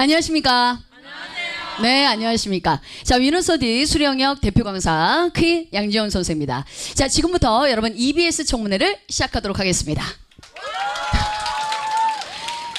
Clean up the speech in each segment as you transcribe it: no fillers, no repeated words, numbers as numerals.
안녕하십니까? 안녕하세요. 네, 안녕하십니까? 자, 위너스터디 수령역 대표 강사 퀸 양지원 선생입니다. 자, 지금부터 여러분 EBS 청문회를 시작하도록 하겠습니다.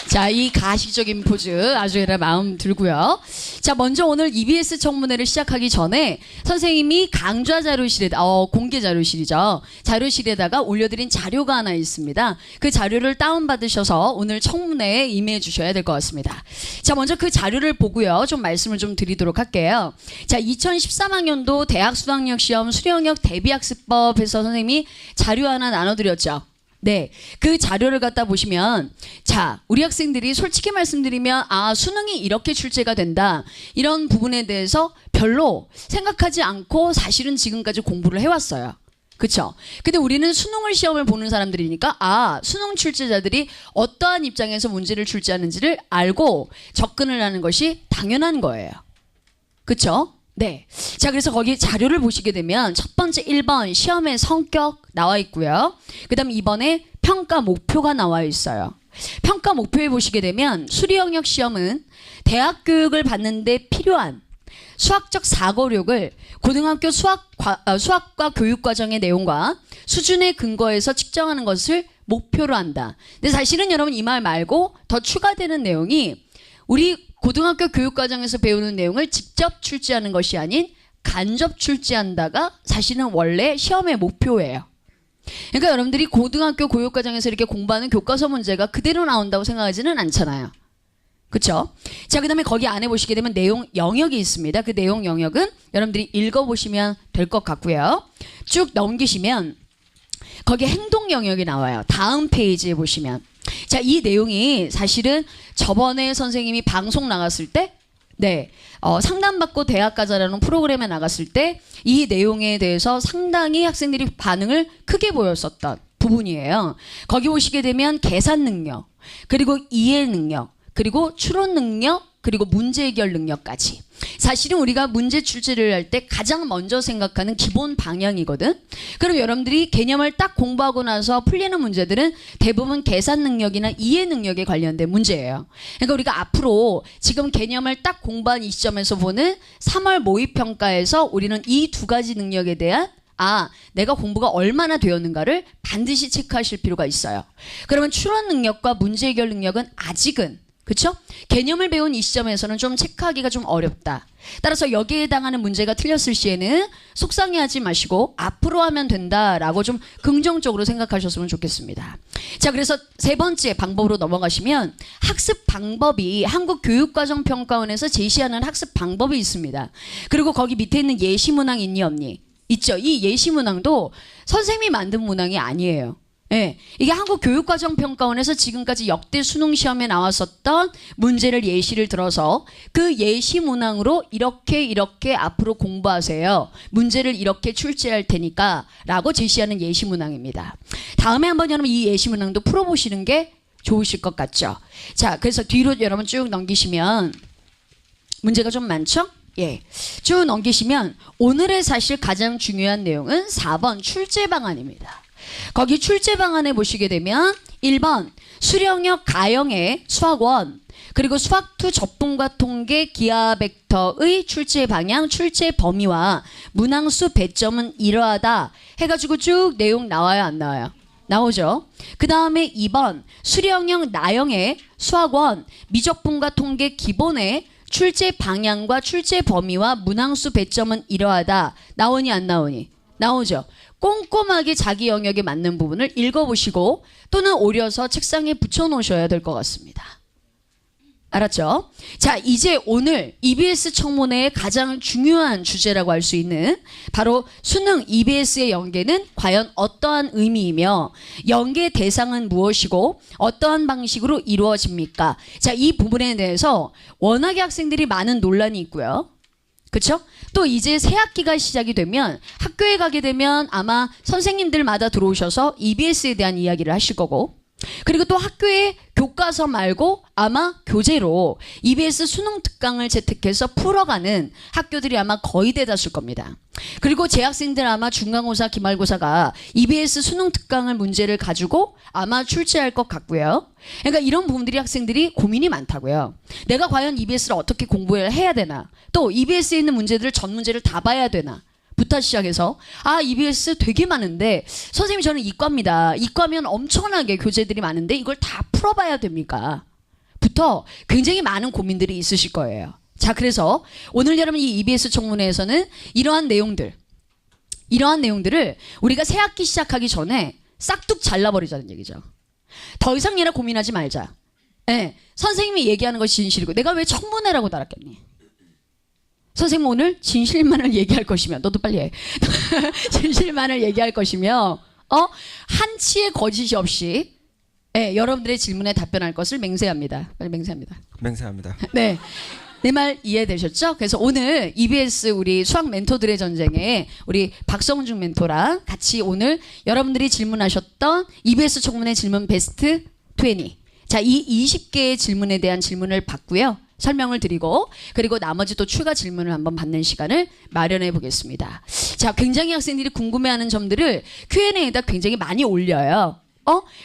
자, 이 가식적인 포즈 아주 마음 들고요. 자, 먼저 오늘 EBS 청문회를 시작하기 전에 선생님이 강좌 자료실에 공개 자료실이죠. 자료실에다가 올려드린 자료가 하나 있습니다. 그 자료를 다운받으셔서 오늘 청문회에 임해 주셔야 될 것 같습니다. 자, 먼저 그 자료를 보고요. 좀 말씀을 좀 드리도록 할게요. 자, 2013학년도 대학 수학력 시험 수령역 대비학습법에서 선생님이 자료 하나 나눠드렸죠. 네, 그 자료를 갖다 보시면 자, 우리 학생들이 솔직히 말씀드리면 수능이 이렇게 출제가 된다 이런 부분에 대해서 별로 생각하지 않고 사실은 지금까지 공부를 해왔어요. 그쵸? 근데 우리는 수능을 시험을 보는 사람들이니까 수능 출제자들이 어떠한 입장에서 문제를 출제하는지를 알고 접근을 하는 것이 당연한 거예요. 그쵸? 네. 자, 그래서 거기 자료를 보시게 되면 첫 번째 1번 시험의 성격 나와 있고요. 그 다음 2번에 평가 목표가 나와 있어요. 평가 목표에 보시게 되면 수리영역 시험은 대학 교육을 받는데 필요한 수학적 사고력을 고등학교 수학과 교육과정의 내용과 수준에 근거해서 측정하는 것을 목표로 한다. 근데 사실은 여러분 이 말 말고 더 추가되는 내용이 우리 고등학교 교육과정에서 배우는 내용을 직접 출제하는 것이 아닌 간접 출제한다가 사실은 원래 시험의 목표예요. 그러니까 여러분들이 고등학교 교육과정에서 이렇게 공부하는 교과서 문제가 그대로 나온다고 생각하지는 않잖아요. 그렇죠? 자, 그 다음에 거기 안에 보시게 되면 내용 영역이 있습니다. 그 내용 영역은 여러분들이 읽어보시면 될 것 같고요. 쭉 넘기시면 거기 행동 영역이 나와요. 다음 페이지에 보시면 자, 이 내용이 사실은 저번에 선생님이 방송 나갔을 때 상담받고 대학 가자라는 프로그램에 나갔을 때 이 내용에 대해서 상당히 학생들이 반응을 크게 보였었던 부분이에요. 거기 보시게 되면 계산 능력, 그리고 이해 능력, 그리고 추론 능력, 그리고 문제 해결 능력까지. 사실은 우리가 문제 출제를 할 때 가장 먼저 생각하는 기본 방향이거든. 그럼 여러분들이 개념을 딱 공부하고 나서 풀리는 문제들은 대부분 계산 능력이나 이해 능력에 관련된 문제예요. 그러니까 우리가 앞으로 지금 개념을 딱 공부한 이 시점에서 보는 3월 모의평가에서 우리는 이 두 가지 능력에 대한 내가 공부가 얼마나 되었는가를 반드시 체크하실 필요가 있어요. 그러면 추론 능력과 문제 해결 능력은 아직은 그쵸? 개념을 배운 이 시점에서는 좀 체크하기가 좀 어렵다. 따라서 여기에 해당하는 문제가 틀렸을 시에는 속상해하지 마시고 앞으로 하면 된다라고 좀 긍정적으로 생각하셨으면 좋겠습니다. 자, 그래서 세 번째 방법으로 넘어가시면 학습 방법이 한국교육과정평가원에서 제시하는 학습 방법이 있습니다. 그리고 거기 밑에 있는 예시문항 있니 없니? 있죠. 이 예시문항도 선생님이 만든 문항이 아니에요. 네, 이게 한국교육과정평가원에서 지금까지 역대 수능시험에 나왔었던 문제를 예시를 들어서 그 예시 문항으로 이렇게 앞으로 공부하세요. 문제를 이렇게 출제할 테니까 라고 제시하는 예시 문항입니다. 다음에 한번 여러분 이 예시 문항도 풀어보시는 게 좋으실 것 같죠. 자, 그래서 뒤로 여러분 쭉 넘기시면 문제가 좀 많죠? 예, 쭉 넘기시면 오늘의 사실 가장 중요한 내용은 4번 출제 방안입니다. 거기 출제 방안에 보시게 되면 1번 수령역 가형의 수학원, 그리고 수학2 접분과 통계 기하 벡터의 출제 방향, 출제 범위와 문항수 배점은 이러하다 해가지고 쭉 내용 나와요, 안 나와요? 나오죠. 그 다음에 2번 수령역 나형의 수학원 미적분과 통계 기본의 출제 방향과 출제 범위와 문항수 배점은 이러하다. 나오니 안 나오니? 나오죠. 꼼꼼하게 자기 영역에 맞는 부분을 읽어보시고 또는 오려서 책상에 붙여놓으셔야 될 것 같습니다. 알았죠? 자, 이제 오늘 EBS 청문회의 가장 중요한 주제라고 할 수 있는 바로 수능 EBS의 연계는 과연 어떠한 의미이며 연계 대상은 무엇이고 어떠한 방식으로 이루어집니까? 자, 이 부분에 대해서 워낙에 학생들이 많은 논란이 있고요. 그쵸? 또 이제 새 학기가 시작이 되면 학교에 가게 되면 아마 선생님들마다 들어오셔서 EBS에 대한 이야기를 하실 거고 그리고 또 학교의 교과서 말고 아마 교재로 EBS 수능 특강을 채택해서 풀어가는 학교들이 아마 거의 대다수일 겁니다. 그리고 재학생들 아마 중간고사, 기말고사가 EBS 수능 특강을 문제를 가지고 아마 출제할 것 같고요. 그러니까 이런 부분들이 학생들이 고민이 많다고요. 내가 과연 EBS를 어떻게 공부를 해야 되나? 또 EBS에 있는 문제들을 전 문제를 다 봐야 되나? 부터 시작해서 EBS 되게 많은데 선생님 저는 이과입니다. 이과면 엄청나게 교재들이 많은데 이걸 다 풀어봐야 됩니까? 부터 굉장히 많은 고민들이 있으실 거예요. 자, 그래서 오늘 여러분 이 EBS 청문회에서는 이러한 내용들을 우리가 새 학기 시작하기 전에 싹둑 잘라버리자는 얘기죠. 더 이상 얘랑 고민하지 말자. 네, 선생님이 얘기하는 것이 진실이고 내가 왜 청문회라고 달았겠니? 선생님 오늘 진실만을 얘기할 것이며 너도 빨리 해. 진실만을 얘기할 것이며 한치의 거짓이 없이 여러분들의 질문에 답변할 것을 맹세합니다. 빨리 맹세합니다. 맹세합니다. 네. 내 말 이해되셨죠? 그래서 오늘 EBS 우리 수학 멘토들의 전쟁에 우리 박성준 멘토랑 같이 오늘 여러분들이 질문하셨던 EBS 청문회 질문 베스트 20. 자, 이 20개의 질문에 대한 질문을 받고요. 설명을 드리고 그리고 나머지 또 추가 질문을 한번 받는 시간을 마련해 보겠습니다. 자, 굉장히 학생들이 궁금해하는 점들을 Q&A에다 굉장히 많이 올려요.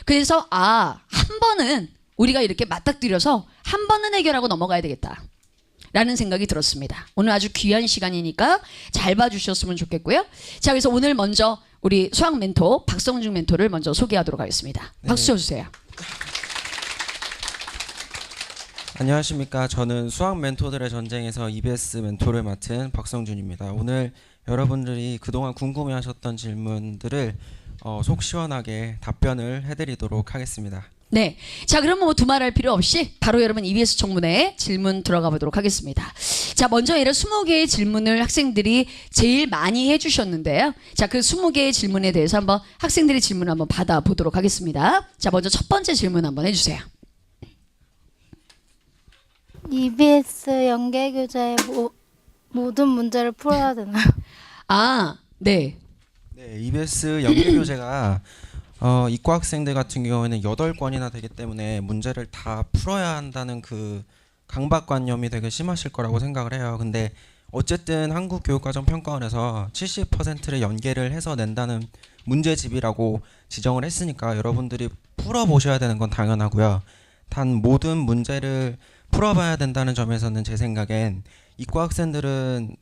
그래서 한 번은 우리가 이렇게 맞닥뜨려서 한 번은 해결하고 넘어가야 되겠다. 라는 생각이 들었습니다. 오늘 아주 귀한 시간이니까 잘 봐주셨으면 좋겠고요. 자, 그래서 오늘 먼저 우리 수학 멘토 박성중 멘토를 먼저 소개하도록 하겠습니다. 박수 쳐주세요. 안녕하십니까. 저는 수학 멘토들의 전쟁에서 EBS 멘토를 맡은 박성준입니다. 오늘 여러분들이 그동안 궁금해하셨던 질문들을 속 시원하게 답변을 해드리도록 하겠습니다. 네. 자, 그러면 뭐 두말할 필요 없이 바로 여러분 EBS 청문회 질문 들어가 보도록 하겠습니다. 자, 먼저 이런 20개의 질문을 학생들이 제일 많이 해주셨는데요. 자, 그 20개의 질문에 대해서 한번 학생들의 질문을 한번 받아보도록 하겠습니다. 자, 먼저 첫 번째 질문 한번 해주세요. EBS 연계교재의 모든 문제를 풀어야 되나요? 네. 네, EBS 연계교재가 이과 학생들 같은 경우에는 8권이나 되기 때문에 문제를 다 풀어야 한다는 그 강박관념이 되게 심하실 거라고 생각을 해요. 근데 어쨌든 한국교육과정평가원에서 70%를 연계를 해서 낸다는 문제집이라고 지정을 했으니까 여러분들이 풀어보셔야 되는 건 당연하고요. 단 모든 문제를 풀어봐야 된다는 점에서는 제 생각엔 이과 학생들은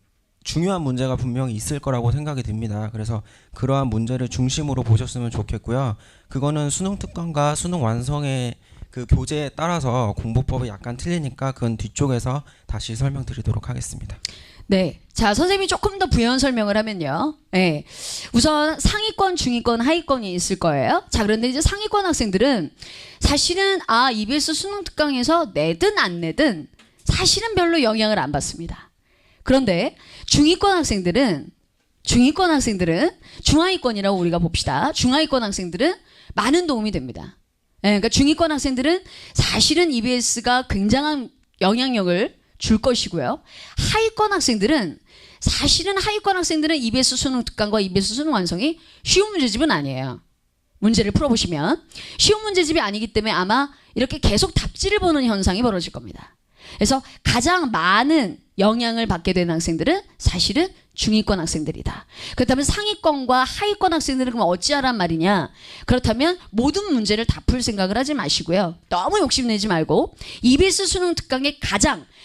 중요한 문제가 분명히 있을 거라고 생각이 듭니다. 그래서 그러한 문제를 중심으로 보셨으면 좋겠고요. 그거는 수능 특강과 수능 완성의 그 교재에 따라서 공부법이 약간 틀리니까 그건 뒤쪽에서 다시 설명드리도록 하겠습니다. 네. 자, 선생님이 조금 더 부연 설명을 하면요. 네. 우선 상위권, 중위권, 하위권이 있을 거예요. 자, 그런데 이제 상위권 학생들은 사실은 EBS 수능 특강에서 내든 안 내든 사실은 별로 영향을 안 받습니다. 그런데 중위권 학생들은 중하위권이라고 우리가 봅시다. 중하위권 학생들은 많은 도움이 됩니다. 네, 그러니까 중위권 학생들은 사실은 EBS가 굉장한 영향력을 줄 것이고요. 하위권 학생들은 EBS 수능 특강과 EBS 수능 완성이 쉬운 문제집은 아니에요. 문제를 풀어보시면 쉬운 문제집이 아니기 때문에 아마 이렇게 계속 답지를 보는 현상이 벌어질 겁니다. 그래서 가장 많은 영향을 받게 되는 학생들은 사실은 중위권 학생들이다. 그렇다면 상위권과 하위권 학생들은 그럼 어찌하란 말이냐? 그렇다면 모든 문제를 다 풀 생각을 하지 마시고요. 너무 욕심내지 말고 EBS 수능 특강의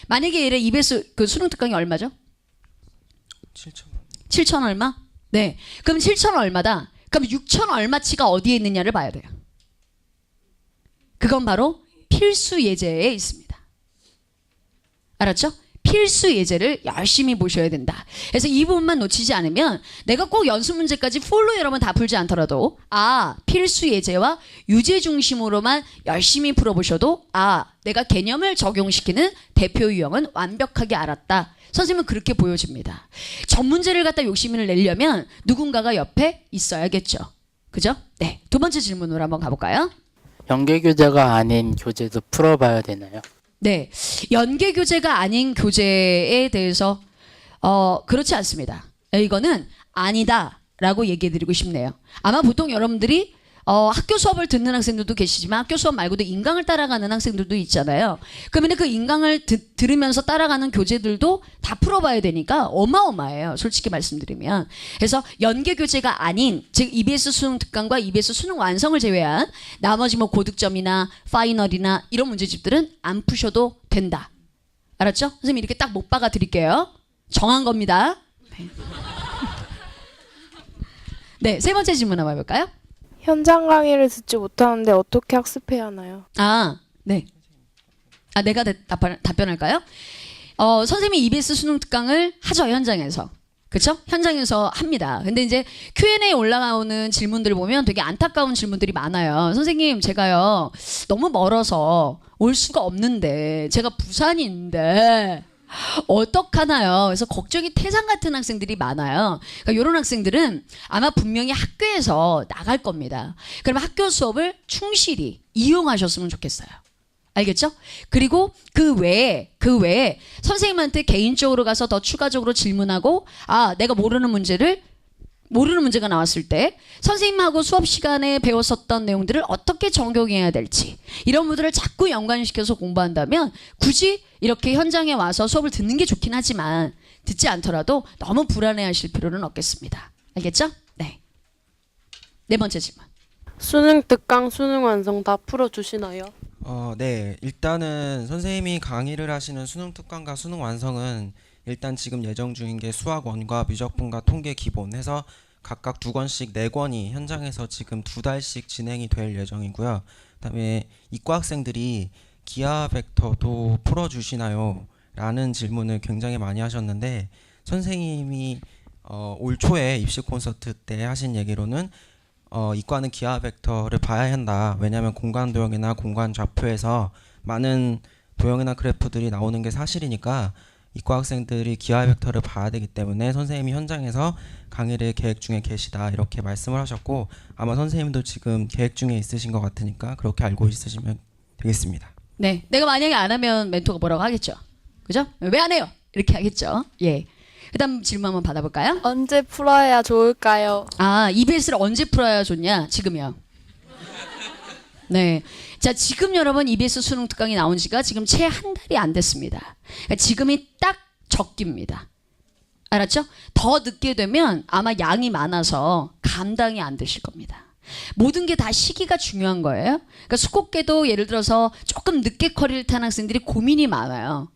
만약에 예를 EBS 그 수능 특강이 얼마죠? 7천 얼마? 네. 그럼 7천 얼마다. 그럼 6천 얼마치가 어디에 있느냐를 봐야 돼요. 그건 바로 필수 예제에 있습니다. 알았죠? 필수 예제를 열심히 보셔야 된다. 그래서 이 부분만 놓치지 않으면 내가 꼭 연습 문제까지 풀로 여러분 다 풀지 않더라도 필수 예제와 유제 중심으로만 열심히 풀어보셔도 내가 개념을 적용시키는 대표 유형은 완벽하게 알았다. 선생님은 그렇게 보여집니다. 전 문제를 갖다 욕심을 내려면 누군가가 옆에 있어야겠죠. 그죠? 네. 두 번째 질문으로 한번 가볼까요? 연계교재가 아닌 교재도 풀어봐야 되나요? 네. 연계 교재가 아닌 교재에 대해서 그렇지 않습니다. 이거는 아니다라고 얘기해 드리고 싶네요. 아마 보통 여러분들이 학교 수업을 듣는 학생들도 계시지만 학교 수업 말고도 인강을 따라가는 학생들도 있잖아요. 그러면 그 인강을 들으면서 따라가는 교재들도 다 풀어봐야 되니까 어마어마해요. 솔직히 말씀드리면. 그래서 연계 교재가 아닌 즉 EBS 수능 특강과 EBS 수능 완성을 제외한 나머지 뭐 고득점이나 파이널이나 이런 문제집들은 안 푸셔도 된다. 알았죠? 선생님이 이렇게 딱 못 박아 드릴게요. 정한 겁니다. 네, 세 번째 질문 한번 해볼까요? 현장 강의를 듣지 못하는데 어떻게 학습해야 하나요? 네. 내가 답변할까요? 선생님이 EBS 수능 특강을 하죠, 현장에서. 그쵸? 현장에서 합니다. 근데 이제 Q&A 올라오는 질문들을 보면 되게 안타까운 질문들이 많아요. 선생님, 제가요, 너무 멀어서 올 수가 없는데, 제가 부산인데, 어떡하나요? 그래서 걱정이 태산 같은 학생들이 많아요. 그러니까 이런 학생들은 아마 분명히 학교에서 나갈 겁니다. 그럼 학교 수업을 충실히 이용하셨으면 좋겠어요. 알겠죠? 그리고 그 외에 선생님한테 개인적으로 가서 더 추가적으로 질문하고 내가 모르는 문제가 나왔을 때 선생님하고 수업 시간에 배웠었던 내용들을 어떻게 적용해야 될지 이런 부분들을 자꾸 연관시켜서 공부한다면 굳이 이렇게 현장에 와서 수업을 듣는 게 좋긴 하지만 듣지 않더라도 너무 불안해하실 필요는 없겠습니다. 알겠죠? 네. 네 번째 질문. 수능 특강, 수능 완성 다 풀어주시나요? 네. 일단은 선생님이 강의를 하시는 수능 특강과 수능 완성은 일단 지금 예정 중인 게 수학 원과 미적분과 통계 기본 해서 각각 2권씩 4권이 현장에서 지금 2달씩 진행이 될 예정이고요. 그다음에 이과 학생들이 기하 벡터도 풀어주시나요? 라는 질문을 굉장히 많이 하셨는데 선생님이 올 초에 입시 콘서트 때 하신 얘기로는 이과는 기하 벡터를 봐야 한다. 왜냐하면 공간 도형이나 공간 좌표에서 많은 도형이나 그래프들이 나오는 게 사실이니까 이과 학생들이 기하 벡터를 봐야 되기 때문에 선생님이 현장에서 강의를 계획 중에 계시다 이렇게 말씀을 하셨고 아마 선생님도 지금 계획 중에 있으신 것 같으니까 그렇게 알고 있으시면 되겠습니다. 네, 내가 만약에 안 하면 멘토가 뭐라고 하겠죠. 그죠? 왜 안 해요? 이렇게 하겠죠. 예. 그다음 질문 한번 받아볼까요? 언제 풀어야 좋을까요? EBS를 언제 풀어야 좋냐? 지금이요. 네. 자, 지금 여러분 EBS 수능 특강이 나온 지가 지금 채 한 달이 안 됐습니다. 그러니까 지금이 딱 적기입니다. 알았죠? 더 늦게 되면 아마 양이 많아서 감당이 안 되실 겁니다. 모든 게 다 시기가 중요한 거예요. 그러니까 수학계도 예를 들어서 조금 늦게 커리를 탄 학생들이 고민이 많아요.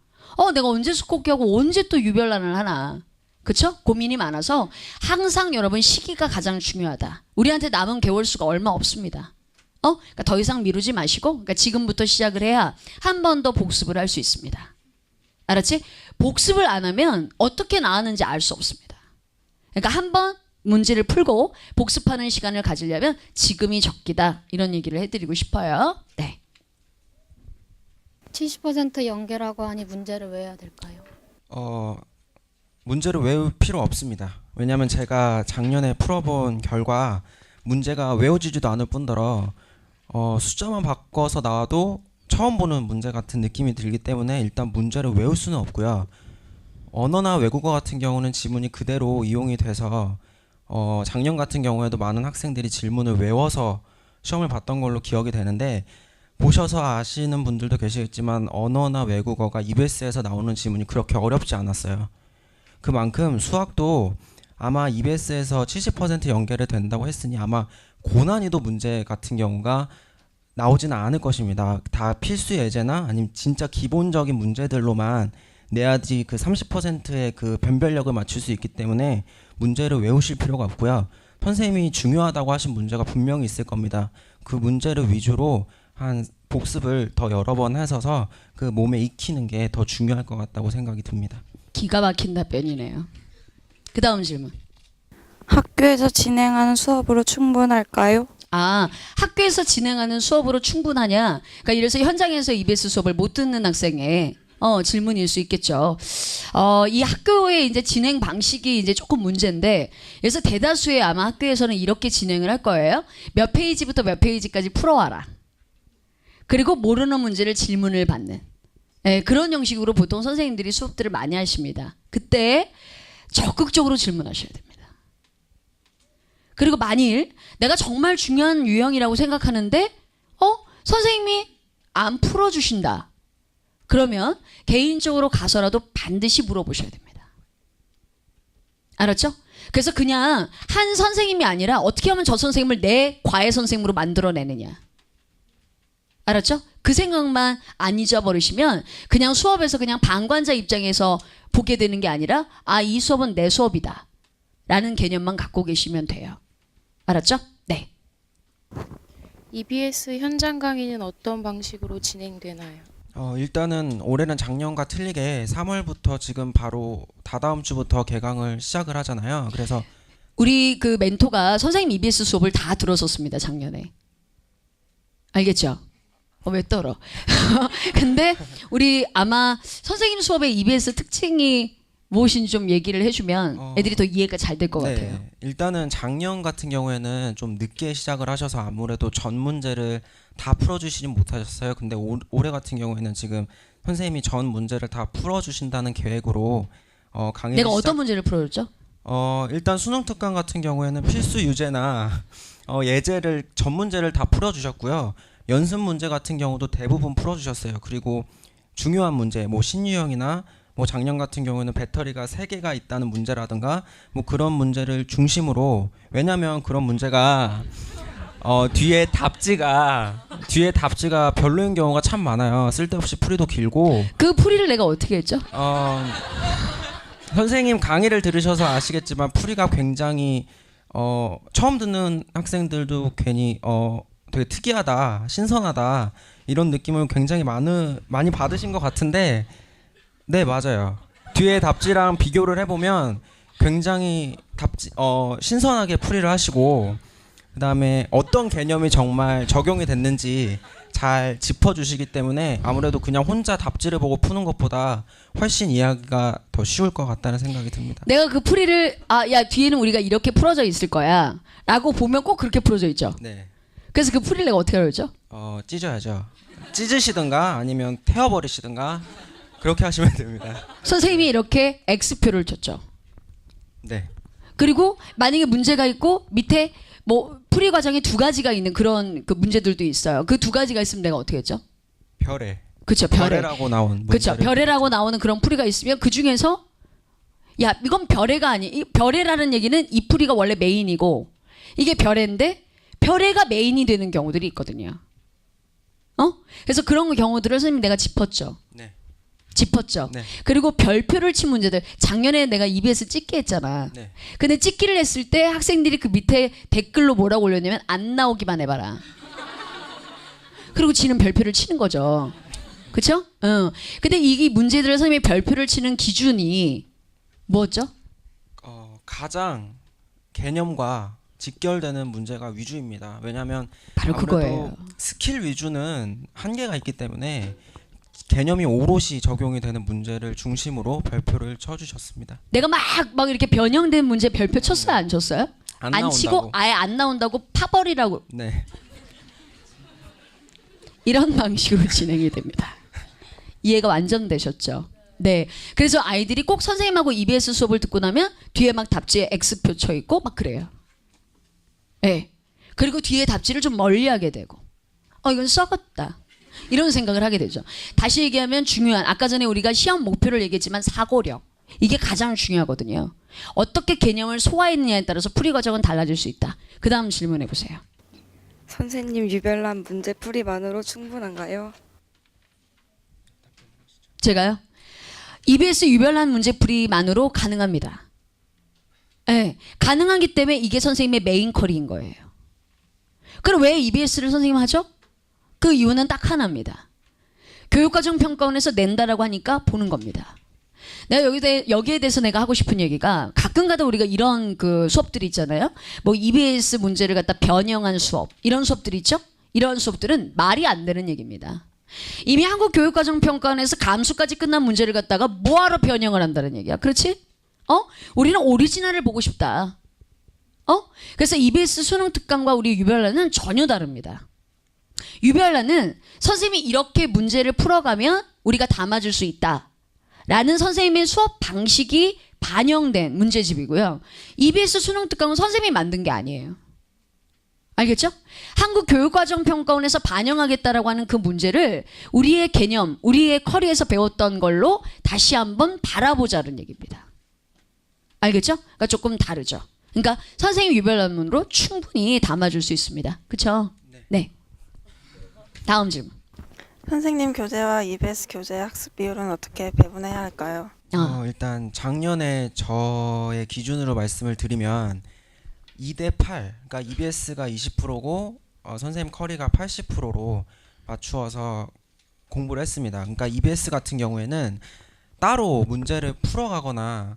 내가 언제 수학계하고 언제 또 유별난을 하나. 그쵸? 고민이 많아서 항상 여러분 시기가 가장 중요하다. 우리한테 남은 개월 수가 얼마 없습니다. 그러니까 더 이상 미루지 마시고 그러니까 지금부터 시작을 해야 한 번 더 복습을 할 수 있습니다. 알았지? 복습을 안 하면 어떻게 나왔는지 알 수 없습니다. 그러니까 한 번 문제를 풀고 복습하는 시간을 가지려면 지금이 적기다. 이런 얘기를 해드리고 싶어요. 네. 70% 연계라고 하니 문제를 외워야 될까요? 문제를 외울 필요 없습니다. 왜냐하면 제가 작년에 풀어본 결과 문제가 외워지지도 않을 뿐더러 숫자만 바꿔서 나와도 처음 보는 문제 같은 느낌이 들기 때문에 일단 문제를 외울 수는 없고요. 언어나 외국어 같은 경우는 지문이 그대로 이용이 돼서 작년 같은 경우에도 많은 학생들이 질문을 외워서 시험을 봤던 걸로 기억이 되는데 보셔서 아시는 분들도 계시겠지만 언어나 외국어가 EBS에서 나오는 지문이 그렇게 어렵지 않았어요. 그만큼 수학도 아마 EBS에서 70% 연계를 된다고 했으니 아마 고난이도 문제 같은 경우가 나오지는 않을 것입니다. 다 필수 예제나 아니면 진짜 기본적인 문제들로만 내야지 그 30%의 그 변별력을 맞출 수 있기 때문에 문제를 외우실 필요가 없고요. 선생님이 중요하다고 하신 문제가 분명히 있을 겁니다. 그 문제를 위주로 한 복습을 더 여러 번 하셔서 그 몸에 익히는 게 더 중요할 것 같다고 생각이 듭니다. 기가 막힌 답변이네요. 그 다음 질문. 학교에서 진행하는 수업으로 충분할까요? 학교에서 진행하는 수업으로 충분하냐? 그러니까 이래서 현장에서 EBS 수업을 못 듣는 학생의 질문일 수 있겠죠. 이 학교의 이제 진행 방식이 이제 조금 문제인데, 그래서 대다수의 아마 학교에서는 이렇게 진행을 할 거예요. 몇 페이지부터 몇 페이지까지 풀어와라. 그리고 모르는 문제를 질문을 받는. 그런 형식으로 보통 선생님들이 수업들을 많이 하십니다. 그때 적극적으로 질문하셔야 됩니다. 그리고 만일 내가 정말 중요한 유형이라고 생각하는데 선생님이 안 풀어주신다. 그러면 개인적으로 가서라도 반드시 물어보셔야 됩니다. 알았죠? 그래서 그냥 한 선생님이 아니라 어떻게 하면 저 선생님을 내 과외 선생님으로 만들어내느냐. 알았죠? 그 생각만 안 잊어버리시면 그냥 수업에서 그냥 방관자 입장에서 보게 되는 게 아니라 이 수업은 내 수업이다 라는 개념만 갖고 계시면 돼요. 알았죠? 네. EBS 현장 강의는 어떤 방식으로 진행되나요? 일단은 올해는 작년과 틀리게 3월부터 지금 바로 다다음 주부터 개강을 시작을 하잖아요. 그래서 우리 그 멘토가 선생님 EBS 수업을 다 들었었습니다. 작년에. 알겠죠? 왜 떨어? 근데 우리 아마 선생님 수업의 EBS 특징이 무엇인지 좀 얘기를 해주면 애들이 더 이해가 잘 될 것 같아요. 일단은 작년 같은 경우에는 좀 늦게 시작을 하셔서 아무래도 전 문제를 다 풀어주시진 못하셨어요. 근데 올해 같은 경우에는 지금 선생님이 전 문제를 다 풀어주신다는 계획으로 강의를 내가 어떤 문제를 풀어줬죠? 일단 수능 특강 같은 경우에는 필수 유제나 예제를 전 문제를 다 풀어주셨고요. 연습 문제 같은 경우도 대부분 풀어주셨어요. 그리고 중요한 문제, 뭐 신유형이나 뭐 작년 같은 경우에는 배터리가 3개가 있다는 문제라든가 뭐 그런 문제를 중심으로, 왜냐면 그런 문제가 뒤에 답지가 별로인 경우가 참 많아요. 쓸데없이 풀이도 길고. 그 풀이를 내가 어떻게 했죠? 선생님 강의를 들으셔서 아시겠지만 풀이가 굉장히 처음 듣는 학생들도 괜히 되게 특이하다, 신선하다 이런 느낌을 굉장히 많이 받으신 것 같은데, 네 맞아요. 뒤에 답지랑 비교를 해보면 굉장히 신선하게 풀이를 하시고, 그 다음에 어떤 개념이 정말 적용이 됐는지 잘 짚어주시기 때문에 아무래도 그냥 혼자 답지를 보고 푸는 것보다 훨씬 이해하기가 더 쉬울 것 같다는 생각이 듭니다. 내가 그 풀이를 야 뒤에는 우리가 이렇게 풀어져 있을 거야 라고 보면 꼭 그렇게 풀어져 있죠. 네. 그래서 그 풀이를 내가 어떻게 알았죠? 찢어야죠. 찢으시든가 아니면 태워버리시든가 그렇게 하시면 됩니다. 선생님이 이렇게 X표를 쳤죠. 네. 그리고 만약에 문제가 있고 밑에 뭐 풀이 과정에 2가지가 있는 그런 그 문제들도 있어요. 그 2가지가 있으면 내가 어떻게 했죠? 별에. 그렇죠. 별에. 별에라고 나온 그렇죠. 문제를. 별에라고 나오는 그런 풀이가 있으면 그 중에서 야 이건 별에가 아니. 이 별에라는 얘기는 이 풀이가 원래 메인이고 이게 별에인데 별에가 메인이 되는 경우들이 있거든요. 그래서 그런 경우들을 선생님 내가 짚었죠. 네. 짚었죠. 네. 그리고 별표를 친 문제들. 작년에 내가 EBS 찍기 했잖아. 네. 근데 찍기를 했을 때 학생들이 그 밑에 댓글로 뭐라고 올렸냐면 안 나오기만 해봐라. 그리고 지는 별표를 치는 거죠. 그쵸? 근데 이 문제들을 선생님이 별표를 치는 기준이 뭐였죠? 가장 개념과 직결되는 문제가 위주입니다. 왜냐하면 바로 아무래도 그거예요. 스킬 위주는 한계가 있기 때문에 개념이 오롯이 적용이 되는 문제를 중심으로 별표를 쳐주셨습니다. 내가 막 이렇게 변형된 문제 별표 쳤어요? 안 쳤어요? 안 치고 나온다고. 아예 안 나온다고 파버리라고. 네. 이런 방식으로 진행이 됩니다. 이해가 완전 되셨죠? 네. 그래서 아이들이 꼭 선생님하고 EBS 수업을 듣고 나면 뒤에 막 답지에 X표 쳐 있고 막 그래요. 네. 그리고 뒤에 답지를 좀 멀리하게 되고 이건 썩었다 이런 생각을 하게 되죠. 다시 얘기하면 중요한, 아까 전에 우리가 시험 목표를 얘기했지만 사고력, 이게 가장 중요하거든요. 어떻게 개념을 소화했느냐에 따라서 풀이 과정은 달라질 수 있다. 그 다음 질문해 보세요. 선생님 유별난 문제 풀이만으로 충분한가요? 제가요? EBS 유별난 문제풀이만으로 가능합니다. 네, 가능하기 때문에 이게 선생님의 메인 컬인 거예요. 그럼 왜 EBS를 선생님 하죠? 그 이유는 딱 하나입니다. 교육과정 평가원에서 낸다라고 하니까 보는 겁니다. 내가 여기에 대해서 내가 하고 싶은 얘기가, 가끔가다 우리가 이런 그 수업들이 있잖아요. 뭐 EBS 문제를 갖다 변형한 수업, 이런 수업들이 있죠. 이런 수업들은 말이 안 되는 얘기입니다. 이미 한국교육과정평가원에서 감수까지 끝난 문제를 갖다가 뭐하러 변형을 한다는 얘기야. 그렇지? 우리는 오리지널을 보고 싶다. 그래서 EBS 수능 특강과 우리 유별난은 전혀 다릅니다. 유별난은 선생님이 이렇게 문제를 풀어가면 우리가 담아줄 수 있다 라는 선생님의 수업 방식이 반영된 문제집이고요. EBS 수능 특강은 선생님이 만든 게 아니에요. 알겠죠? 한국교육과정평가원에서 반영하겠다라고 하는 그 문제를 우리의 개념, 우리의 커리에서 배웠던 걸로 다시 한번 바라보자는 얘기입니다. 알겠죠? 그러니까 조금 다르죠. 그러니까 선생님 유별난문으로 충분히 담아줄 수 있습니다. 그렇죠? 네. 다음 질문. 선생님 교재와 EBS 교재의 학습 비율은 어떻게 배분해야 할까요? 일단 작년에 저의 기준으로 말씀을 드리면 2대 8, 그러니까 EBS가 20%고 선생님 커리가 80%로 맞추어서 공부를 했습니다. 그러니까 EBS 같은 경우에는 따로 문제를 풀어가거나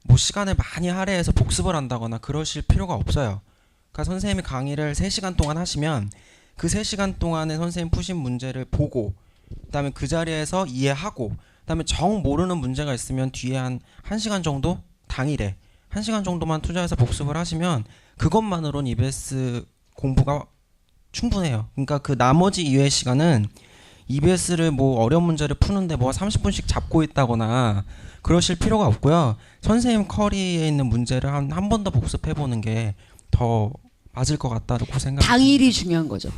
뭐 시간을 많이 할애해서 복습을 한다거나 그러실 필요가 없어요. 그러니까 선생님이 강의를 3시간 동안 하시면 그 3시간 동안에 선생님 푸신 문제를 보고 그다음에 그 자리에서 이해하고 그다음에 정 모르는 문제가 있으면 뒤에 한 1시간 정도 당일에 1시간 정도만 투자해서 복습을 하시면 그것만으로는 EBS 공부가 충분해요. 그러니까 그 나머지 이외의 시간은 EBS를 뭐 어려운 문제를 푸는데 뭐 30분씩 잡고 있다거나 그러실 필요가 없고요. 선생님 커리에 있는 문제를 한 번 더 복습해 보는 게 더 맞을 것 같다고 생각합니다. 당일이 중요한 거죠.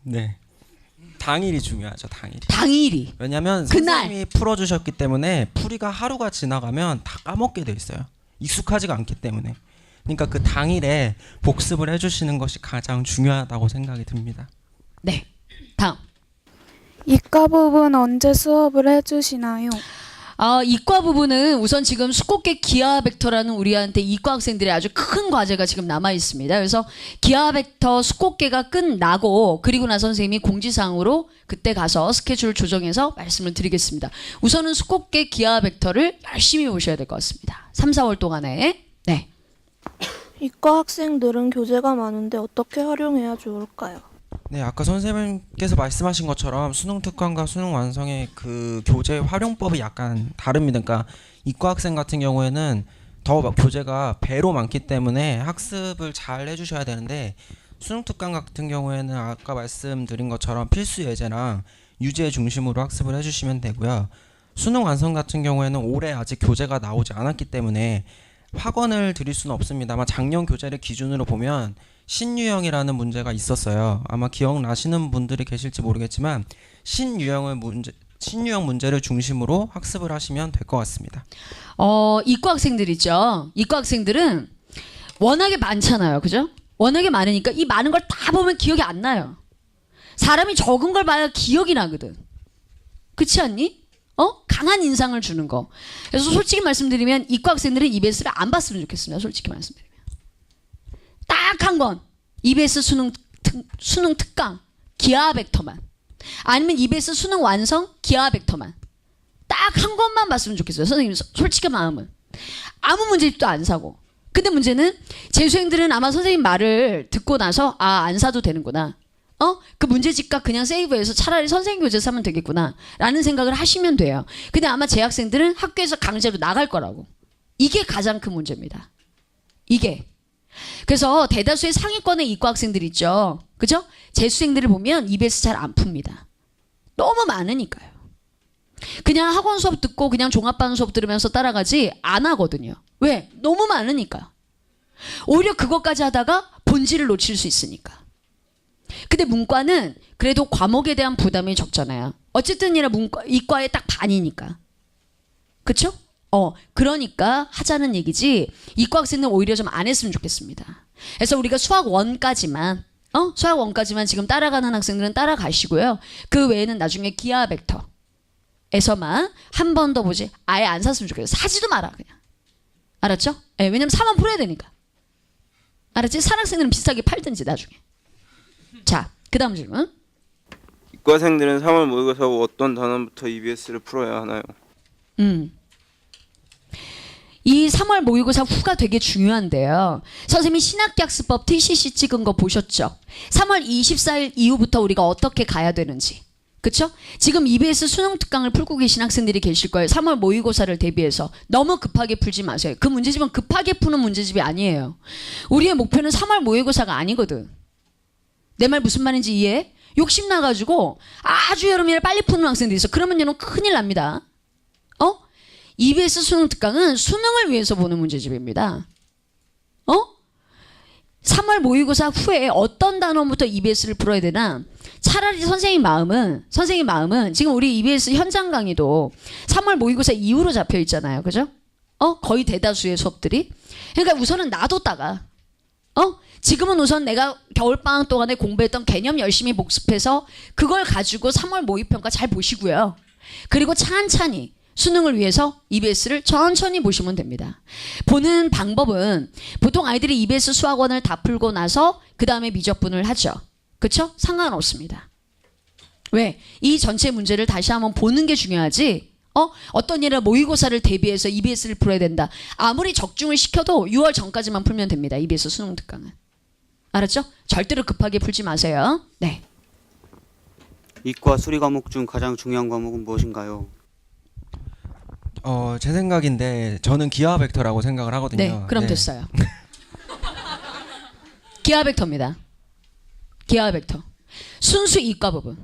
네. 당일이 중요하죠. 당일이. 당일이. 왜냐하면 그날. 선생님이 풀어주셨기 때문에 풀이가 하루가 지나가면 다 까먹게 돼 있어요. 익숙하지가 않기 때문에. 그러니까 그 당일에 복습을 해주시는 것이 가장 중요하다고 생각이 듭니다. 네. 다음. 이과 부분 언제 수업을 해주시나요? 이과 부분은 우선 지금 수곡계 기하 벡터라는 우리한테 이과 학생들의 아주 큰 과제가 지금 남아 있습니다. 그래서 기하 벡터 수곡계가 끝나고 그리고 나서 선생님이 공지사항으로 그때 가서 스케줄 조정해서 말씀을 드리겠습니다. 우선은 수곡계 기하 벡터를 열심히 보셔야 될 것 같습니다. 3, 4월 동안에. 네. 이과 학생들은 교재가 많은데 어떻게 활용해야 좋을까요? 네, 아까 선생님께서 말씀하신 것처럼 수능 특강과 수능 완성의 그 교재 활용법이 약간 다릅니다. 그러니까 이과 학생 같은 경우에는 더 교재가 배로 많기 때문에 학습을 잘 해주셔야 되는데 수능 특강 같은 경우에는 아까 말씀드린 것처럼 필수 예제랑 유제 중심으로 학습을 해주시면 되고요. 수능 완성 같은 경우에는 올해 아직 교재가 나오지 않았기 때문에 확언을 드릴 수는 없습니다만 작년 교재를 기준으로 보면 신유형이라는 문제가 있었어요. 아마 기억나시는 분들이 계실지 모르겠지만 신유형 문제를 중심으로 학습을 하시면 될 것 같습니다. 이과 학생들 있죠. 이과 학생들은 워낙에 많잖아요. 그죠? 워낙에 많으니까 이 많은 걸 다 보면 기억이 안 나요. 사람이 적은 걸 봐야 기억이 나거든. 그렇지 않니? 강한 인상을 주는 거. 그래서 솔직히 말씀드리면 이과 학생들은 EBS를 안 봤으면 좋겠습니다. 솔직히 말씀드리면. 딱 한 권. EBS 수능 특강 기하 벡터만. 아니면 EBS 수능 완성 기하 벡터만. 딱 한 권만 봤으면 좋겠어요. 선생님 솔직히 마음은. 아무 문제집도 안 사고. 근데 문제는 재수생들은 아마 선생님 말을 듣고 나서 안 사도 되는구나. 그 문제집과 그냥 세이브해서 차라리 선생님 교재 사면 되겠구나 라는 생각을 하시면 돼요. 근데 아마 재학생들은 학교에서 강제로 나갈 거라고. 이게 가장 큰 문제입니다. 이게. 그래서 대다수의 상위권의 이과 학생들 있죠. 그죠? 재수생들을 보면 EBS 잘 안 풉니다. 너무 많으니까요. 그냥 학원 수업 듣고 그냥 종합반 수업 들으면서 따라가지 안 하거든요. 왜? 너무 많으니까요. 오히려 그것까지 하다가 본질을 놓칠 수 있으니까. 근데 문과는 그래도 과목에 대한 부담이 적잖아요. 어쨌든 이과의 딱 반이니까. 그쵸? 그러니까 하자는 얘기지 이과 학생은 오히려 좀 안 했으면 좋겠습니다. 그래서 우리가 수학 1까지만 수학 1까지만 지금 따라가는 학생들은 따라가시고요. 그 외에는 나중에 기하 벡터에서만 한 번 더 보지 아예 안 샀으면 좋겠어요. 사지도 마라 그냥. 알았죠? 왜냐면 사만 풀어야 되니까. 알았지? 산학생들은 비싸게 팔든지 나중에. 자, 그 다음 질문. 이과생들은 3월 모의고사 후 어떤 단원부터 EBS를 풀어야 하나요? 이 3월 모의고사 후가 되게 중요한데요. 선생님이 신학학습법 TCC 찍은 거 보셨죠? 3월 24일 이후부터 우리가 어떻게 가야 되는지. 그쵸? 지금 EBS 수능 특강을 풀고 계신 학생들이 계실 거예요. 3월 모의고사를 대비해서. 너무 급하게 풀지 마세요. 그 문제집은 급하게 푸는 문제집이 아니에요. 우리의 목표는 3월 모의고사가 아니거든. 내 말 무슨 말인지 이해해? 욕심 나가지고 아주 여름이라 빨리 푸는 학생들이 있어. 그러면 얘는 큰일 납니다. EBS 수능 특강은 수능을 위해서 보는 문제집입니다. 3월 모의고사 후에 어떤 단원부터 EBS를 풀어야 되나? 차라리 선생님 마음은 지금 우리 EBS 현장 강의도 3월 모의고사 이후로 잡혀 있잖아요. 그죠? 거의 대다수의 수업들이. 그러니까 우선은 놔뒀다가 지금은 우선 내가 겨울방학 동안에 공부했던 개념 열심히 복습해서 그걸 가지고 3월 모의평가 잘 보시고요. 그리고 찬찬히 수능을 위해서 EBS를 천천히 보시면 됩니다. 보는 방법은 보통 아이들이 EBS 수학원을 다 풀고 나서 그 다음에 미적분을 하죠. 그쵸? 상관없습니다. 왜? 이 전체 문제를 다시 한번 보는 게 중요하지. 어떤 일을 모의고사를 대비해서 EBS를 풀어야 된다. 아무리 적중을 시켜도 6월 전까지만 풀면 됩니다. EBS 수능 특강은. 알았죠? 절대로 급하게 풀지 마세요. 네. 이과 수리 과목 중 가장 중요한 과목은 무엇인가요? 제 생각인데 저는 기하 벡터라고 생각을 하거든요. 네, 그럼 됐어요. 기하 벡터입니다. 기하 벡터. 순수 이과 부분.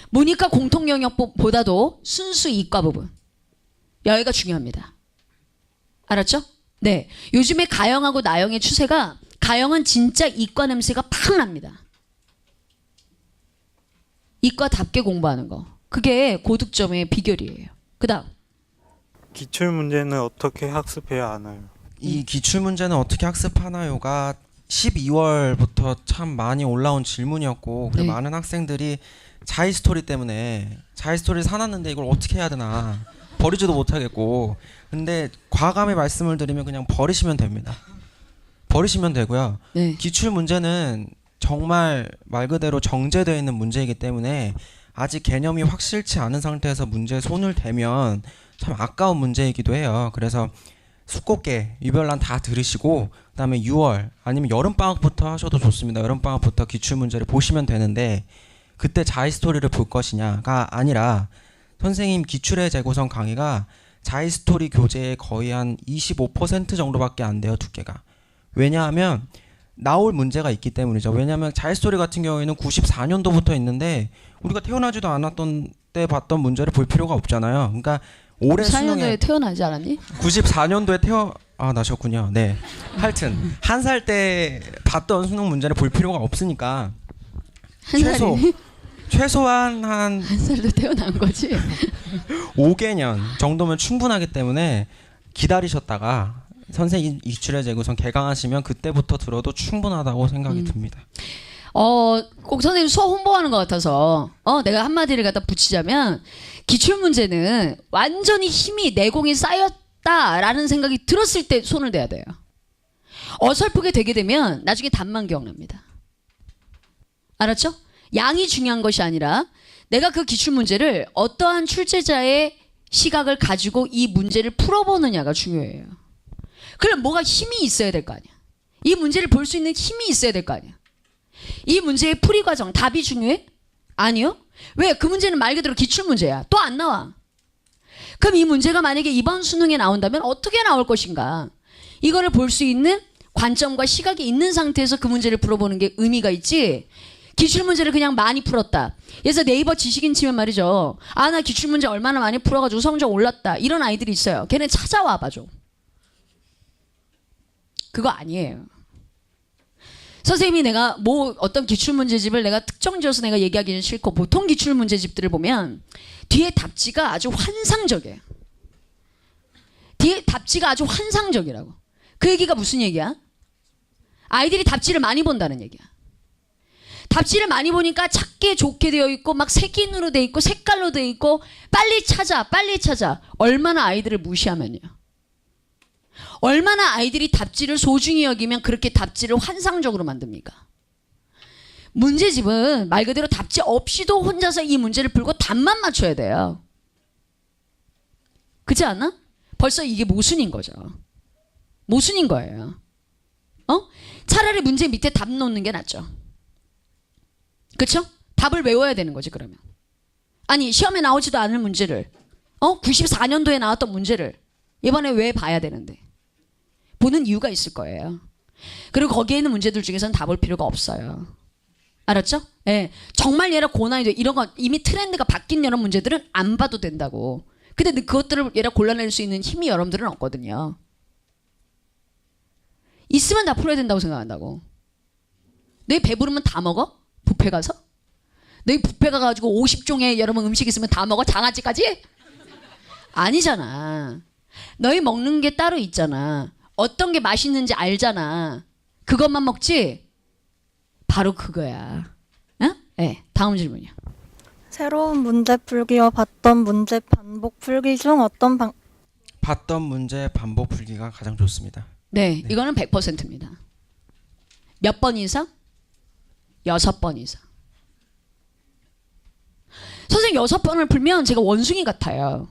문이과 공통 영역보다도 순수 이과 부분. 여기가 중요합니다. 알았죠? 네. 요즘에 가영하고 나영의 추세가 가영은 진짜 이과 냄새가 팍 납니다. 이과답게 공부하는 거. 그게 고득점의 비결이에요. 그다음. 기출 문제는 어떻게 학습해야 하나요? 이 기출 문제는 어떻게 학습하나요가 12월부터 참 많이 올라온 질문이었고 그리고 네. 많은 학생들이 자이스토리 때문에 자이스토리를 사놨는데 이걸 어떻게 해야 되나 버리지도 못하겠고 근데 과감히 말씀을 드리면 그냥 버리시면 됩니다. 버리시면 되고요. 네. 기출 문제는 정말 말 그대로 정제되어 있는 문제이기 때문에 아직 개념이 확실치 않은 상태에서 문제에 손을 대면 참 아까운 문제이기도 해요. 그래서 숙고개, 유별난 다 들으시고 그다음에 6월 아니면 여름방학부터 하셔도 좋습니다. 여름방학부터 기출문제를 보시면 되는데 그때 자이스토리를 볼 것이냐가 아니라 선생님 기출의 재구성 강의가 자이스토리 교재의 거의 한 25% 정도밖에 안 돼요. 두께가. 왜냐하면 나올 문제가 있기 때문이죠. 왜냐하면 자이스토리 같은 경우에는 94년도부터 있는데 우리가 태어나지도 않았던 때 봤던 문제를 볼 필요가 없잖아요. 그러니까 올해 4년도에 수능에 태어나지 않았니? 94년도에 나셨군요. 네. 하여튼 한 살 때 봤던 수능 문제를 볼 필요가 없으니까 한 살이? 최소한 한 한 살도 태어난 거지. 5개년 정도면 충분하기 때문에 기다리셨다가 선생님 기출의 재구성 개강하시면 그때부터 들어도 충분하다고 생각이 듭니다. 꼭 선생님 수업 홍보하는 것 같아서 내가 한마디를 갖다 붙이자면 기출 문제는 완전히 힘이 내공이 쌓였다라는 생각이 들었을 때 손을 대야 돼요. 어설프게 되게 되면 나중에 답만 기억납니다. 알았죠? 양이 중요한 것이 아니라 내가 그 기출 문제를 어떠한 출제자의 시각을 가지고 이 문제를 풀어보느냐가 중요해요. 그럼 뭐가 힘이 있어야 될 거 아니야. 이 문제를 볼 수 있는 힘이 있어야 될 거 아니야. 이 문제의 풀이 과정, 답이 중요해? 아니요. 왜? 그 문제는 말 그대로 기출 문제야. 또 안 나와. 그럼 이 문제가 만약에 이번 수능에 나온다면 어떻게 나올 것인가? 이거를 볼 수 있는 관점과 시각이 있는 상태에서 그 문제를 풀어보는 게 의미가 있지. 기출 문제를 그냥 많이 풀었다. 그래서 네이버 지식인 치면 말이죠. 나 기출 문제 얼마나 많이 풀어가지고 성적 올랐다. 이런 아이들이 있어요. 걔네 찾아와 봐줘. 그거 아니에요. 선생님이 내가 어떤 기출문제집을 내가 특정 지어서 내가 얘기하기는 싫고 보통 기출문제집들을 보면 뒤에 답지가 아주 환상적이에요. 뒤에 답지가 아주 환상적이라고. 그 얘기가 무슨 얘기야? 아이들이 답지를 많이 본다는 얘기야. 답지를 많이 보니까 작게 좋게 되어 있고 막 색인으로 되어 있고 색깔로 되어 있고 빨리 찾아. 얼마나 아이들을 무시하면요. 얼마나 아이들이 답지를 소중히 여기면 그렇게 답지를 환상적으로 만듭니까? 문제집은 말 그대로 답지 없이도 혼자서 이 문제를 풀고 답만 맞춰야 돼요. 그렇지 않아? 벌써 이게 모순인 거죠. 모순인 거예요. 차라리 문제 밑에 답 놓는 게 낫죠. 그렇죠? 답을 외워야 되는 거지 그러면. 아니 시험에 나오지도 않을 문제를 94년도에 나왔던 문제를 이번에 왜 봐야 되는데. 보는 이유가 있을 거예요. 그리고 거기에 있는 문제들 중에서는 다 볼 필요가 없어요. 알았죠? 예. 정말 얘라 고난이도 이런 거 이미 트렌드가 바뀐 이런 문제들은 안 봐도 된다고. 근데 그것들을 얘가 골라낼 수 있는 힘이 여러분들은 없거든요. 있으면 다 풀어야 된다고 생각한다고. 너희 배부르면 다 먹어? 뷔페 가서? 너희 뷔페 가가지고 50종의 여러분 음식 있으면 다 먹어? 장아찌까지? 아니잖아. 너희 먹는 게 따로 있잖아. 어떤 게 맛있는지 알잖아. 그것만 먹지? 바로 그거야. 어? 네, 다음 질문이요. 새로운 문제 풀기와 봤던 문제 반복 풀기 중 어떤 봤던 문제 반복 풀기가 가장 좋습니다. 네, 이거는 100%입니다. 몇 번 이상? 6번 이상. 선생님 6번을 풀면 제가 원숭이 같아요.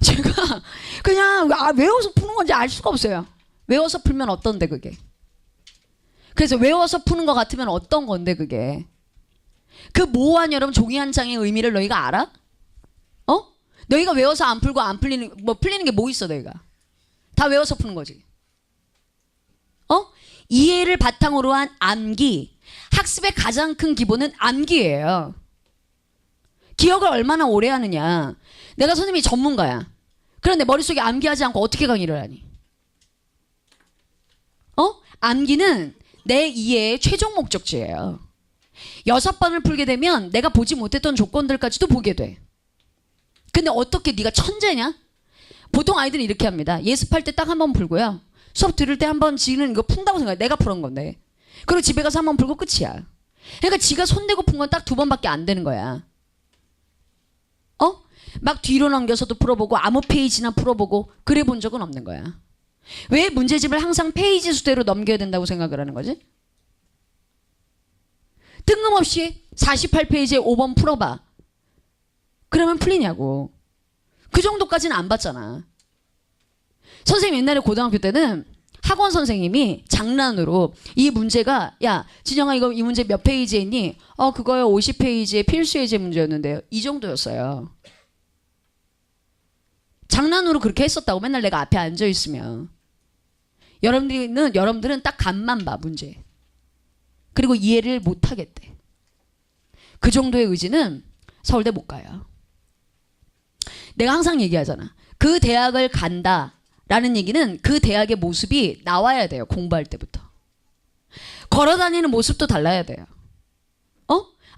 제가 그냥 외워서 푸는 건지 알 수가 없어요. 외워서 풀면 어떤데 그게? 그래서 외워서 푸는 것 같으면 어떤 건데 그게? 그 모호한 여러분 종이 한 장의 의미를 너희가 알아? 어? 너희가 외워서 안 풀고 안 풀리는 풀리는 게 뭐 있어 너희가? 다 외워서 푸는 거지. 어? 이해를 바탕으로 한 암기. 학습의 가장 큰 기본은 암기예요. 기억을 얼마나 오래 하느냐. 내가 선생님이 전문가야. 그런데 머릿속에 암기하지 않고 어떻게 강의를 하니? 암기는 내 이해의 최종 목적지예요. 6번을 풀게 되면 내가 보지 못했던 조건들까지도 보게 돼. 근데 어떻게 네가 천재냐? 보통 아이들은 이렇게 합니다. 예습할 때 딱 한 번 풀고요. 수업 들을 때 한 번 지는 이거 푼다고 생각해. 내가 푸는 건데. 그리고 집에 가서 한 번 풀고 끝이야. 그러니까 지가 손대고 푼 건 딱 2번밖에 안 되는 거야. 막 뒤로 넘겨서도 풀어보고 아무 페이지나 풀어보고 그래 본 적은 없는 거야. 왜 문제집을 항상 페이지 수대로 넘겨야 된다고 생각을 하는 거지? 뜬금없이 48페이지에 5번 풀어봐. 그러면 풀리냐고. 그 정도까지는 안 봤잖아. 선생님 옛날에 고등학교 때는 학원 선생님이 장난으로 이 문제가 야 진영아 이거 이 문제 몇 페이지에 있니? 그거요 50페이지에 필수 예제 문제였는데요. 이 정도였어요. 장난으로 그렇게 했었다고 맨날 내가 앞에 앉아 있으면. 여러분들은 딱 간만 봐 문제. 그리고 이해를 못 하겠대. 그 정도의 의지는 서울대 못 가요. 내가 항상 얘기하잖아. 그 대학을 간다라는 얘기는 그 대학의 모습이 나와야 돼요. 공부할 때부터. 걸어다니는 모습도 달라야 돼요.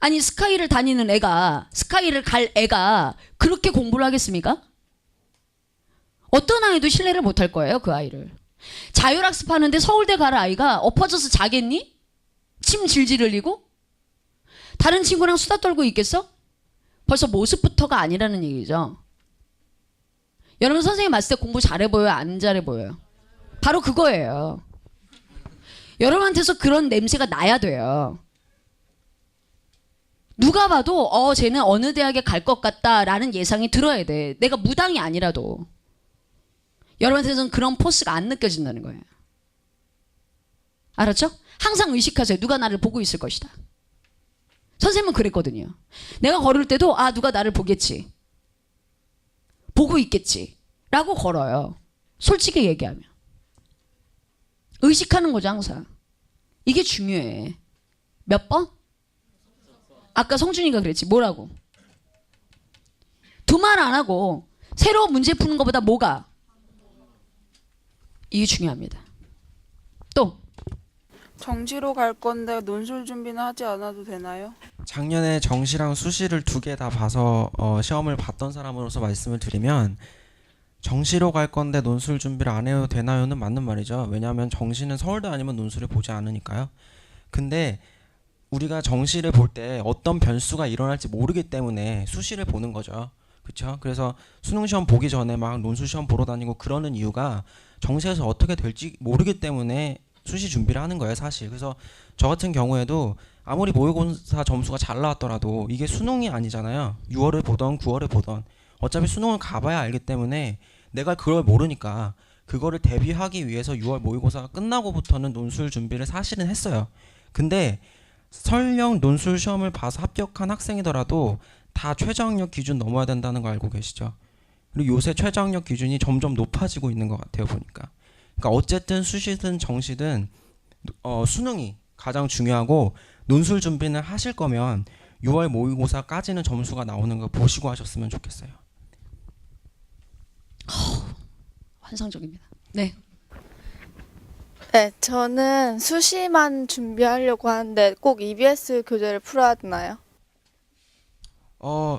아니 스카이를 다니는 애가 스카이를 갈 애가 그렇게 공부를 하겠습니까? 어떤 아이도 신뢰를 못 할 거예요. 그 아이를. 자율학습하는데 서울대 갈 아이가 엎어져서 자겠니? 침 질질 흘리고? 다른 친구랑 수다 떨고 있겠어? 벌써 모습부터가 아니라는 얘기죠. 여러분 선생님 봤을 때 공부 잘해 보여요? 안 잘해 보여요? 바로 그거예요. 여러분한테서 그런 냄새가 나야 돼요. 누가 봐도 쟤는 어느 대학에 갈 것 같다라는 예상이 들어야 돼. 내가 무당이 아니라도. 여러분한테서는 그런 포스가 안 느껴진다는 거예요. 알았죠? 항상 의식하세요. 누가 나를 보고 있을 것이다. 선생님은 그랬거든요. 내가 걸을 때도 누가 나를 보겠지. 보고 있겠지. 라고 걸어요. 솔직히 얘기하면. 의식하는 거죠 항상. 이게 중요해. 몇 번? 아까 성준이가 그랬지. 뭐라고? 두말 안 하고 새로운 문제 푸는 것보다 뭐가? 이게 중요합니다. 또 정시로 갈 건데 논술 준비는 하지 않아도 되나요? 작년에 정시랑 수시를 2개 다 봐서 시험을 봤던 사람으로서 말씀을 드리면 정시로 갈 건데 논술 준비를 안 해도 되나요는 맞는 말이죠. 왜냐하면 정시는 서울대 아니면 논술을 보지 않으니까요. 근데 우리가 정시를 볼 때 어떤 변수가 일어날지 모르기 때문에 수시를 보는 거죠. 그렇죠? 그래서 수능 시험 보기 전에 막 논술 시험 보러 다니고 그러는 이유가 정시에서 어떻게 될지 모르기 때문에 수시 준비를 하는 거예요, 사실. 그래서 저 같은 경우에도 아무리 모의고사 점수가 잘 나왔더라도 이게 수능이 아니잖아요. 6월을 보던 9월을 보던 어차피 수능을 가봐야 알기 때문에 내가 그걸 모르니까 그거를 대비하기 위해서 6월 모의고사가 끝나고부터는 논술 준비를 사실은 했어요. 근데 설령 논술 시험을 봐서 합격한 학생이더라도 다 최저학력 기준 넘어야 된다는 거 알고 계시죠? 그리고 요새 최저학력 기준이 점점 높아지고 있는 것 같아요, 보니까. 그러니까 어쨌든 수시든 정시든 수능이 가장 중요하고 논술 준비는 하실 거면 6월 모의고사까지는 점수가 나오는 거 보시고 하셨으면 좋겠어요. 환상적입니다. 네. 네, 저는 수시만 준비하려고 하는데 꼭 EBS 교재를 풀어야 되나요?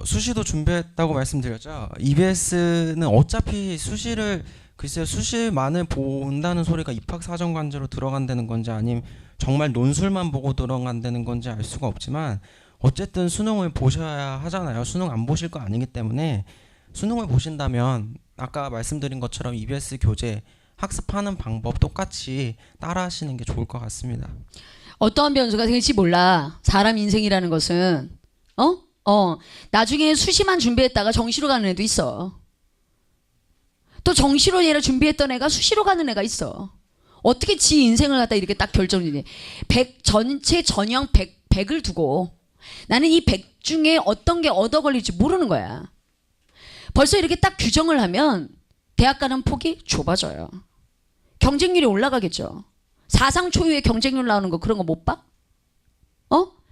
수시도 준비했다고 말씀드렸죠. EBS는 어차피 수시를 글쎄요, 수시만을 본다는 소리가 입학사정관제로 들어간다는 건지 아니면 정말 논술만 보고 들어간다는 건지 알 수가 없지만 어쨌든 수능을 보셔야 하잖아요. 수능 안 보실 거 아니기 때문에 수능을 보신다면 아까 말씀드린 것처럼 EBS 교재 학습하는 방법 똑같이 따라 하시는 게 좋을 것 같습니다. 어떠한 변수가 생길지 몰라. 사람 인생이라는 것은 나중에 수시만 준비했다가 정시로 가는 애도 있어. 또 정시로 얘를 준비했던 애가 수시로 가는 애가 있어. 어떻게 지 인생을 갖다 이렇게 딱 결정이니? 100 전체 전형 100을 두고 나는 이 100 중에 어떤 게 얻어 걸릴지 모르는 거야. 벌써 이렇게 딱 규정을 하면 대학 가는 폭이 좁아져요. 경쟁률이 올라가겠죠. 사상 초유의 경쟁률 나오는 거 그런 거 못 봐?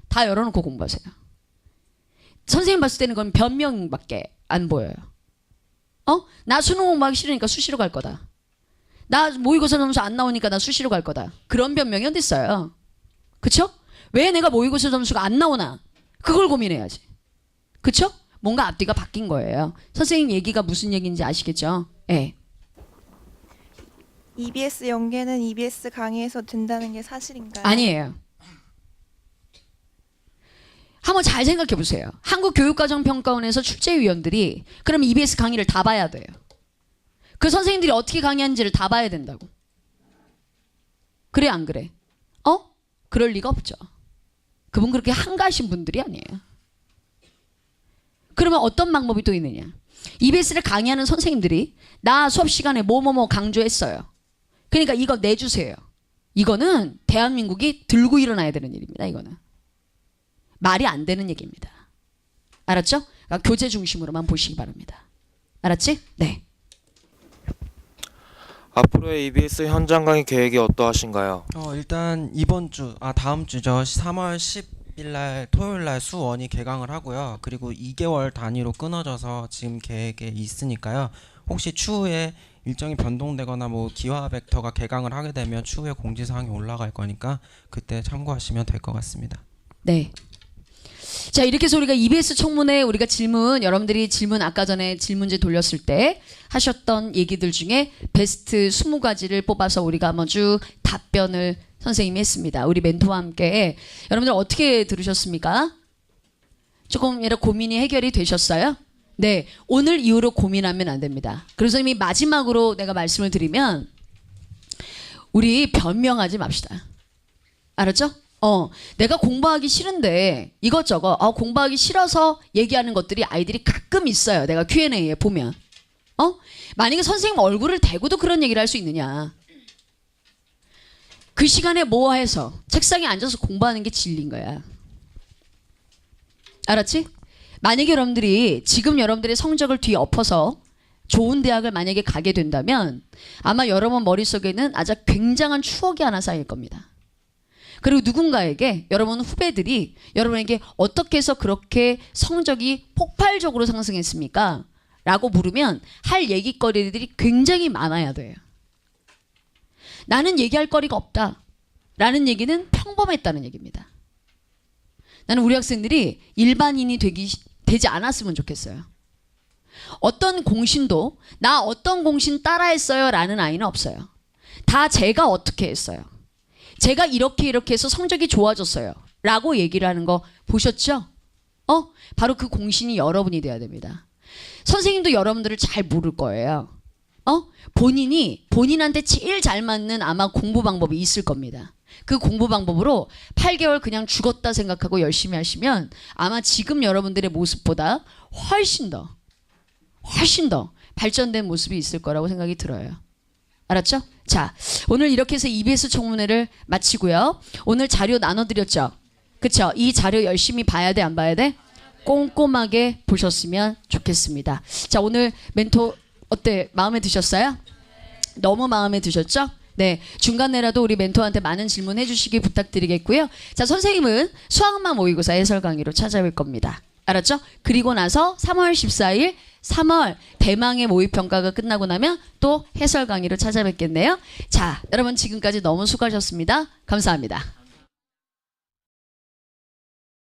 다 열어놓고 공부하세요. 선생님 봤을 때는 그건 변명밖에 안 보여요. 나 수능 공부하기 싫으니까 수시로 갈 거다. 나 모의고사 점수 안 나오니까 나 수시로 갈 거다. 그런 변명이 어디 있어요? 그쵸? 왜 내가 모의고사 점수가 안 나오나? 그걸 고민해야지. 그쵸? 뭔가 앞뒤가 바뀐 거예요. 선생님 얘기가 무슨 얘기인지 아시겠죠? 예. EBS 연계는 EBS 강의에서 된다는 게 사실인가요? 아니에요. 한번 잘 생각해 보세요. 한국교육과정평가원에서 출제위원들이 그럼 EBS 강의를 다 봐야 돼요. 그 선생님들이 어떻게 강의하는지를 다 봐야 된다고. 그래 안 그래? 그럴 리가 없죠. 그분 그렇게 한가하신 분들이 아니에요. 그러면 어떤 방법이 또 있느냐? EBS를 강의하는 선생님들이 나 수업 시간에 뭐뭐뭐 강조했어요. 그러니까 이거 내주세요. 이거는 대한민국이 들고 일어나야 되는 일입니다. 이거는. 말이 안 되는 얘기입니다. 알았죠? 그러니까 교재 중심으로만 보시기 바랍니다. 알았지? 네. 앞으로의 EBS 현장 강의 계획이 어떠하신가요? 일단 다음 주죠. 3월 10일 날 토요일 날 수1이 개강을 하고요. 그리고 2개월 단위로 끊어져서 지금 계획에 있으니까요. 혹시 추후에 일정이 변동되거나 뭐 기화 벡터가 개강을 하게 되면 추후에 공지사항이 올라갈 거니까 그때 참고하시면 될 것 같습니다. 네. 자, 이렇게 해서 우리가 EBS 청문회 우리가 여러분들이 아까 전에 질문지 돌렸을 때 하셨던 얘기들 중에 베스트 20가지를 뽑아서 우리가 한번 쭉 답변을 선생님이 했습니다. 우리 멘토와 함께. 여러분들 어떻게 들으셨습니까? 조금 고민이 해결이 되셨어요? 네. 오늘 이후로 고민하면 안 됩니다. 그래서 선생님이 마지막으로 내가 말씀을 드리면 우리 변명하지 맙시다. 알았죠? 내가 공부하기 싫은데 이것저것 공부하기 싫어서 얘기하는 것들이 아이들이 가끔 있어요. 내가 Q&A에 보면. 만약에 선생님 얼굴을 대고도 그런 얘기를 할 수 있느냐. 그 시간에 뭐 해서 책상에 앉아서 공부하는 게 진리인 거야. 알았지? 만약에 여러분들이 지금 여러분들의 성적을 뒤에 엎어서 좋은 대학을 만약에 가게 된다면 아마 여러분 머릿속에는 아주 굉장한 추억이 하나 쌓일 겁니다. 그리고 누군가에게 여러분 후배들이 여러분에게 어떻게 해서 그렇게 성적이 폭발적으로 상승했습니까? 라고 물으면 할 얘기거리들이 굉장히 많아야 돼요. 나는 얘기할 거리가 없다. 라는 얘기는 평범했다는 얘기입니다. 나는 우리 학생들이 일반인이 되지 않았으면 좋겠어요. 어떤 공신도 나 어떤 공신 따라했어요 라는 아이는 없어요. 다 제가 어떻게 했어요. 제가 이렇게 해서 성적이 좋아졌어요 라고 얘기를 하는 거 보셨죠? 바로 그 공신이 여러분이 돼야 됩니다. 선생님도 여러분들을 잘 모를 거예요. 본인한테 제일 잘 맞는 아마 공부 방법이 있을 겁니다. 그 공부 방법으로 8개월 그냥 죽었다 생각하고 열심히 하시면 아마 지금 여러분들의 모습보다 훨씬 더 발전된 모습이 있을 거라고 생각이 들어요. 알았죠? 자, 오늘 이렇게 해서 EBS 청문회를 마치고요. 오늘 자료 나눠드렸죠? 그쵸? 이 자료 열심히 봐야 돼, 안 봐야 돼? 꼼꼼하게 보셨으면 좋겠습니다. 자, 오늘 멘토 어때? 마음에 드셨어요? 너무 마음에 드셨죠? 네, 중간에라도 우리 멘토한테 많은 질문 해주시기 부탁드리겠고요. 자, 선생님은 수학만 모의고사 해설 강의로 찾아올 겁니다. 알았죠? 그리고 나서 3월 14일 3월 대망의 모의평가가 끝나고 나면 또 해설 강의로 찾아뵙겠네요. 자, 여러분 지금까지 너무 수고하셨습니다. 감사합니다.